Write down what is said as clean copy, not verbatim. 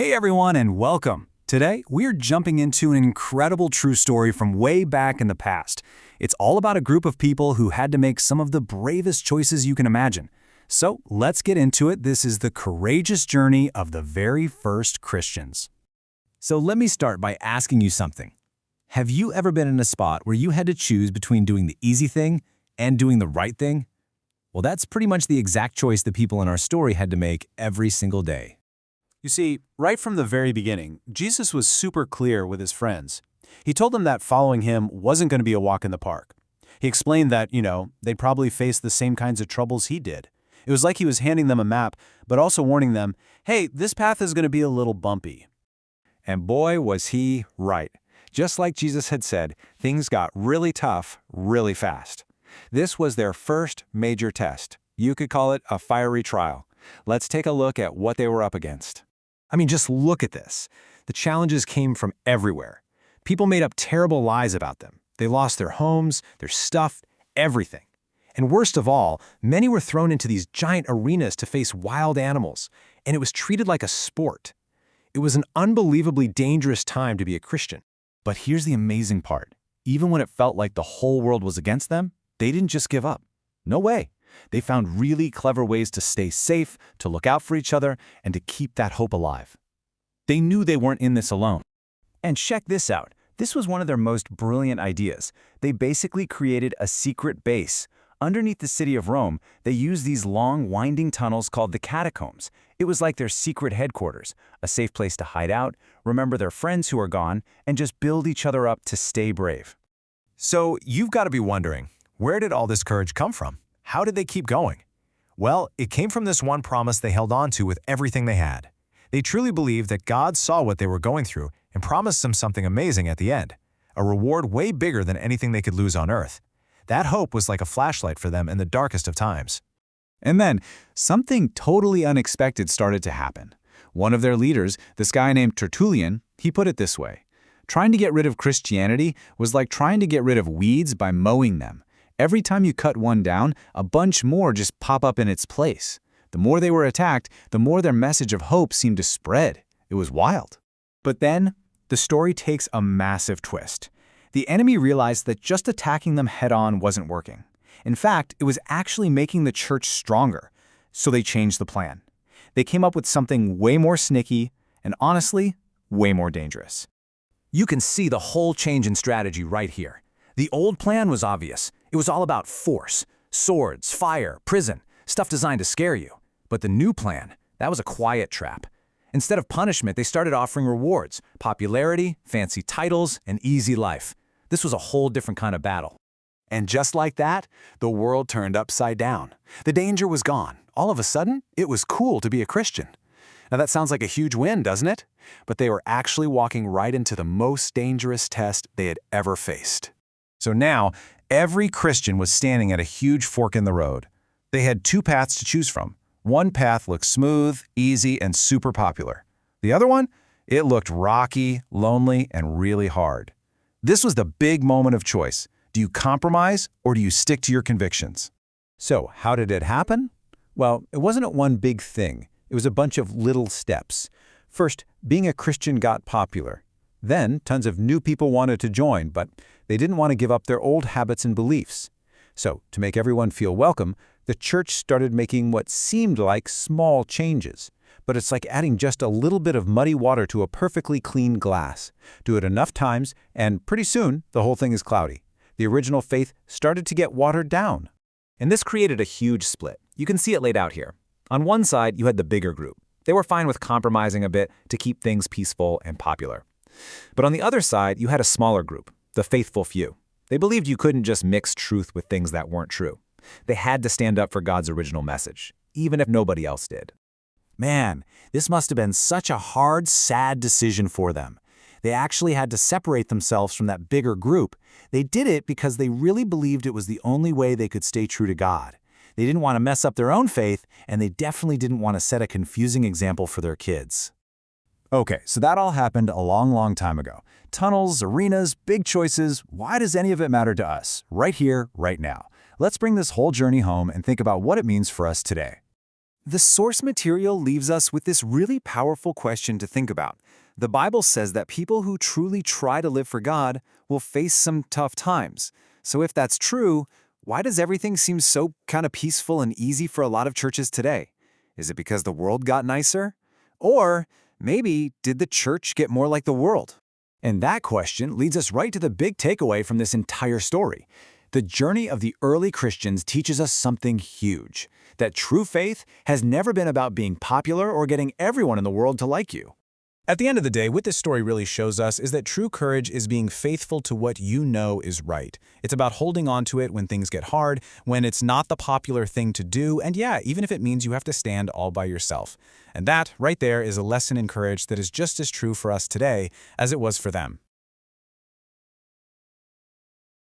Hey everyone and welcome. Today, we're jumping into an incredible true story from way back in the past. It's all about a group of people who had to make some of the bravest choices you can imagine. So let's get into it. This is the courageous journey of the very first Christians. So let me start by asking you something. Have you ever been in a spot where you had to choose between doing the easy thing and doing the right thing? Well, that's pretty much the exact choice the people in our story had to make every single day. You see, right from the very beginning, Jesus was super clear with his friends. He told them that following him wasn't going to be a walk in the park. He explained that, they'd probably face the same kinds of troubles he did. It was like he was handing them a map, but also warning them, hey, this path is going to be a little bumpy. And boy, was he right. Just like Jesus had said, things got really tough really fast. This was their first major test. You could call it a fiery trial. Let's take a look at what they were up against. Just look at this. The challenges came from everywhere. People made up terrible lies about them. They lost their homes, their stuff, everything. And worst of all, many were thrown into these giant arenas to face wild animals, and it was treated like a sport. It was an unbelievably dangerous time to be a Christian. But here's the amazing part. Even when it felt like the whole world was against them, they didn't just give up. No way. They found really clever ways to stay safe, to look out for each other, and to keep that hope alive. They knew they weren't in this alone. And check this out. This was one of their most brilliant ideas. They basically created a secret base. Underneath the city of Rome, they used these long, winding tunnels called the catacombs. It was like their secret headquarters, a safe place to hide out, remember their friends who are gone, and just build each other up to stay brave. So you've got to be wondering, where did all this courage come from? How did they keep going? Well, it came from this one promise they held on to with everything they had. They truly believed that God saw what they were going through and promised them something amazing at the end, a reward way bigger than anything they could lose on earth. That hope was like a flashlight for them in the darkest of times. And then, something totally unexpected started to happen. One of their leaders, this guy named Tertullian, he put it this way. Trying to get rid of Christianity was like trying to get rid of weeds by mowing them. Every time you cut one down, a bunch more just pop up in its place. The more they were attacked, the more their message of hope seemed to spread. It was wild. But then, the story takes a massive twist. The enemy realized that just attacking them head-on wasn't working. In fact, it was actually making the church stronger. So they changed the plan. They came up with something way more sneaky and honestly, way more dangerous. You can see the whole change in strategy right here. The old plan was obvious. It was all about force, swords, fire, prison, stuff designed to scare you. But the new plan, that was a quiet trap. Instead of punishment, they started offering rewards, popularity, fancy titles, and easy life. This was a whole different kind of battle. And just like that, the world turned upside down. The danger was gone. All of a sudden, it was cool to be a Christian. Now that sounds like a huge win, doesn't it? But they were actually walking right into the most dangerous test they had ever faced. So now, every Christian was standing at a huge fork in the road. They had two paths to choose from. One path looked smooth, easy, and super popular. The other one? It looked rocky, lonely, and really hard. This was the big moment of choice. Do you compromise or do you stick to your convictions? So, how did it happen? Well, it wasn't one big thing. It was a bunch of little steps. First, being a Christian got popular. Then, tons of new people wanted to join, but they didn't want to give up their old habits and beliefs. So, to make everyone feel welcome, the church started making what seemed like small changes. But it's like adding just a little bit of muddy water to a perfectly clean glass. Do it enough times, and pretty soon, the whole thing is cloudy. The original faith started to get watered down. And this created a huge split. You can see it laid out here. On one side, you had the bigger group. They were fine with compromising a bit to keep things peaceful and popular. But on the other side, you had a smaller group, the faithful few. They believed you couldn't just mix truth with things that weren't true. They had to stand up for God's original message, even if nobody else did. Man, this must have been such a hard, sad decision for them. They actually had to separate themselves from that bigger group. They did it because they really believed it was the only way they could stay true to God. They didn't want to mess up their own faith, and they definitely didn't want to set a confusing example for their kids. Okay, so that all happened a long, long time ago. Tunnels, arenas, big choices. Why does any of it matter to us? Right here, right now. Let's bring this whole journey home and think about what it means for us today. The source material leaves us with this really powerful question to think about. The Bible says that people who truly try to live for God will face some tough times. So if that's true, why does everything seem so kind of peaceful and easy for a lot of churches today? Is it because the world got nicer? Or maybe did the church get more like the world? And that question leads us right to the big takeaway from this entire story. The journey of the early Christians teaches us something huge, that true faith has never been about being popular or getting everyone in the world to like you. At the end of the day, what this story really shows us is that true courage is being faithful to what you know is right. It's about holding on to it when things get hard, when it's not the popular thing to do, and yeah, even if it means you have to stand all by yourself. And that, right there, is a lesson in courage that is just as true for us today as it was for them.